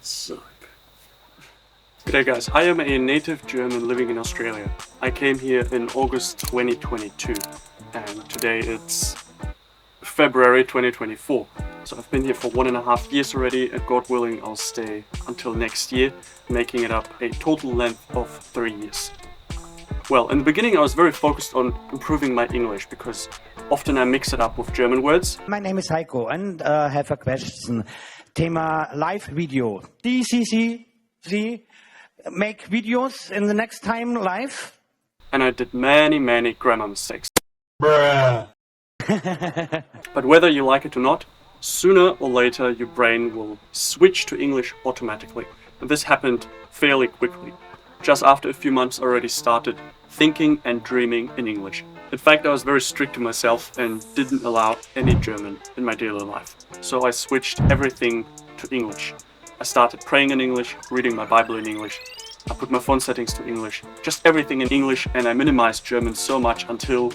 Suck. G'day guys, I am a native German living in Australia. I came here in August 2022 and today it's February 2024. So I've been here for 1.5 years already and God willing I'll stay until next year, making it up a total length of 3 years. Well, in the beginning I was very focused on improving my English because often I mix it up with German words. My name is Heiko and I have a question. Thema live video. DCC make videos in the next time live? And I did many grammar mistakes. Bruh. But whether you like it or not, sooner or later your brain will switch to English automatically. And this happened fairly quickly. Just after a few months I already started thinking and dreaming in English. In fact, I was very strict to myself and didn't allow any German in my daily life. So I switched everything to English. I started praying in English, reading my Bible in English. I put my phone settings to English, just everything in English, and I minimized German so much until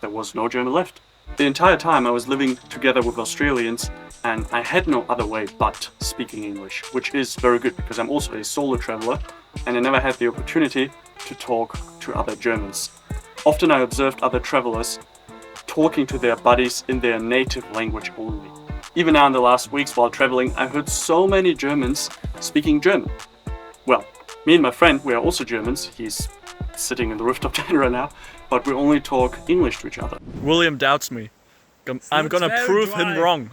there was no German left. The entire time I was living together with Australians and I had no other way but speaking English, which is very good because I'm also a solo traveler and I never had the opportunity to talk to other Germans. Often I observed other travelers talking to their buddies in their native language only. Even now in the last weeks while traveling, I heard so many Germans speaking German. Well, me and my friend, we are also Germans. He's sitting in the rooftop tent right now, but we only talk English to each other. William doubts me. I'm gonna prove him wrong.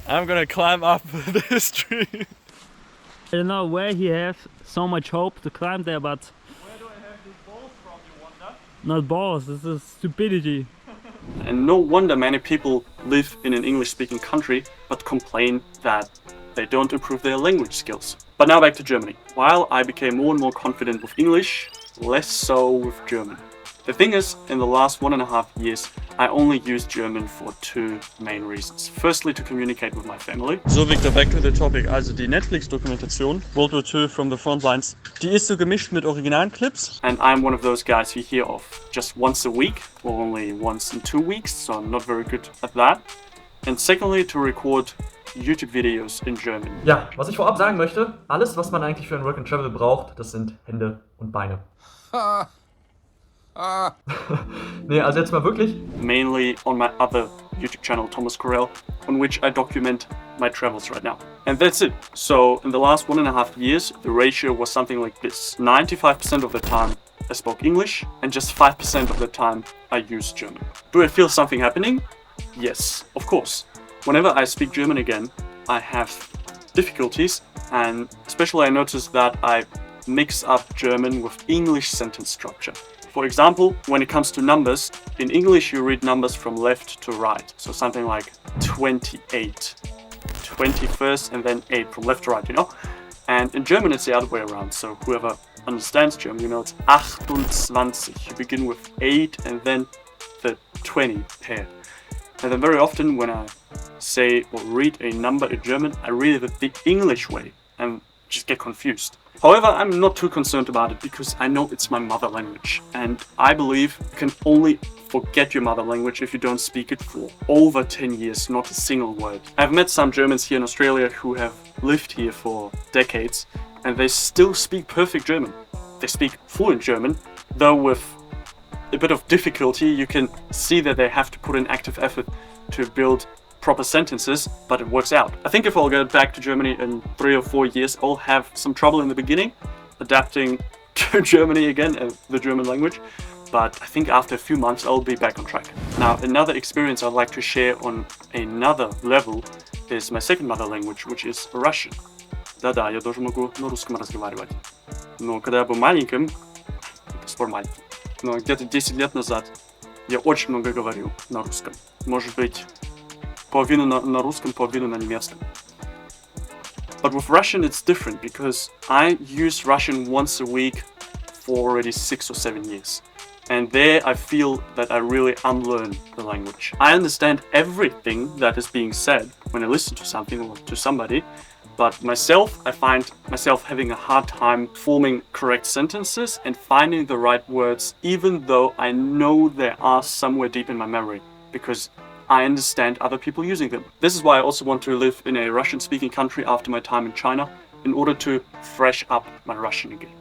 I'm gonna climb up this tree. I don't know where he has so much hope to climb there, but... Where do I have these balls from, you wonder? Not balls, this is stupidity. And no wonder many people live in an English-speaking country, but complain that they don't improve their language skills. But now back to Germany. While I became more and more confident with English, less so with German. The thing is, in the last 1.5 years, I only used German for 2 main reasons. Firstly, to communicate with my family. So, Victor, back to the topic. Also die Netflix-Dokumentation, World War II from the front lines, die ist so gemischt mit originalen Clips. And I'm one of those guys you hear of just once a week, or only once in 2 weeks, so I'm not very good at that. And secondly, to record YouTube videos in German. Ja, was ich vorab sagen möchte, alles was man eigentlich für ein Work and Travel braucht, das sind Hände und Beine. Nee, also jetzt mal wirklich. Mainly on my other YouTube channel, Korell, on which I document my travels right now. And that's it. So in the last 1.5 years, the ratio was something like this. 95% of the time I spoke English and just 5% of the time I used German. Do I feel something happening? Yes, of course. Whenever I speak German again, I have difficulties, and especially I notice that I mix up German with English sentence structure. For example, when it comes to numbers, in English you read numbers from left to right. So something like 28, 21st and then 8 from left to right, you know? And in German it's the other way around. So whoever understands German, you know it's 28. You begin with 8 and then the 20 pair. And then very often when I say or read a number in German, I read it the English way and just get confused. However, I'm not too concerned about it because I know it's my mother language. And I believe you can only forget your mother language if you don't speak it for over 10 years, not a single word. I've met some Germans here in Australia who have lived here for decades and they still speak perfect German. They speak fluent German, though with a bit of difficulty. You can see that they have to put in active effort to build proper sentences, but it works out. I think if I'll go back to Germany in 3 or 4 years, I'll have some trouble in the beginning adapting to Germany again and the German language, but I think after a few months I'll be back on track. Now, another experience I'd like to share on another level is my second mother language, which is Russian. Да-да, я тоже могу на русском разговаривать. Но когда я был маленьким, спор маленький, но где-то 10 лет назад я очень много говорил на русском. Может быть, половину на русском, половину на немецком. But with Russian it's different because I use Russian once a week for already 6 or 7 years. And there I feel that I really unlearn the language. I understand everything that is being said when I listen to something or to somebody, but myself, I find myself having a hard time forming correct sentences and finding the right words, even though I know they are somewhere deep in my memory, because I understand other people using them. This is why I also want to live in a Russian-speaking country after my time in China, in order to fresh up my Russian again.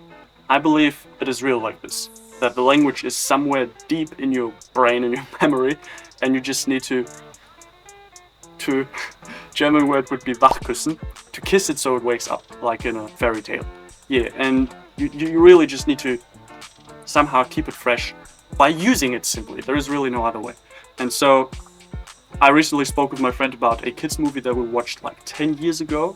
I believe it is real like this, that the language is somewhere deep in your brain and your memory, and you just need to German word would be wachküssen, to kiss it so it wakes up, like in a fairy tale. Yeah, and you really just need to somehow keep it fresh by using it simply. There is really no other way. And so I recently spoke with my friend about a kids movie that we watched like 10 years ago,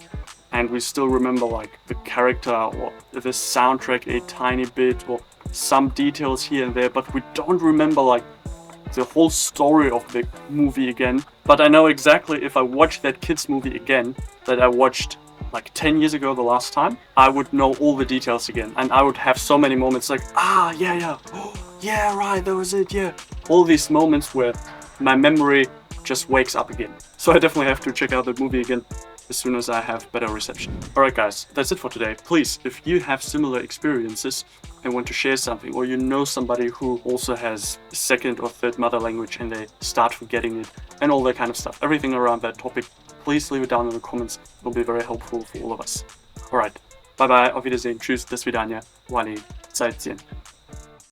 and we still remember like the character or the soundtrack a tiny bit, or some details here and there, but we don't remember like the whole story of the movie again. But I know exactly if I watch that kids movie again that I watched like 10 years ago the last time, I would know all the details again, and I would have so many moments like, ah, yeah, oh, yeah, right, that was it, yeah. All these moments where my memory just wakes up again. So I definitely have to check out that movie again as soon as I have better reception. Alright guys, that's it for today. Please, if you have similar experiences and want to share something, or you know somebody who also has a second or third mother language and they start forgetting it, and all that kind of stuff, everything around that topic, please leave it down in the comments. It will be very helpful for all of us. Alright, bye bye, auf Wiedersehen, tschüss, до свидания, Wally, Zeit sehen.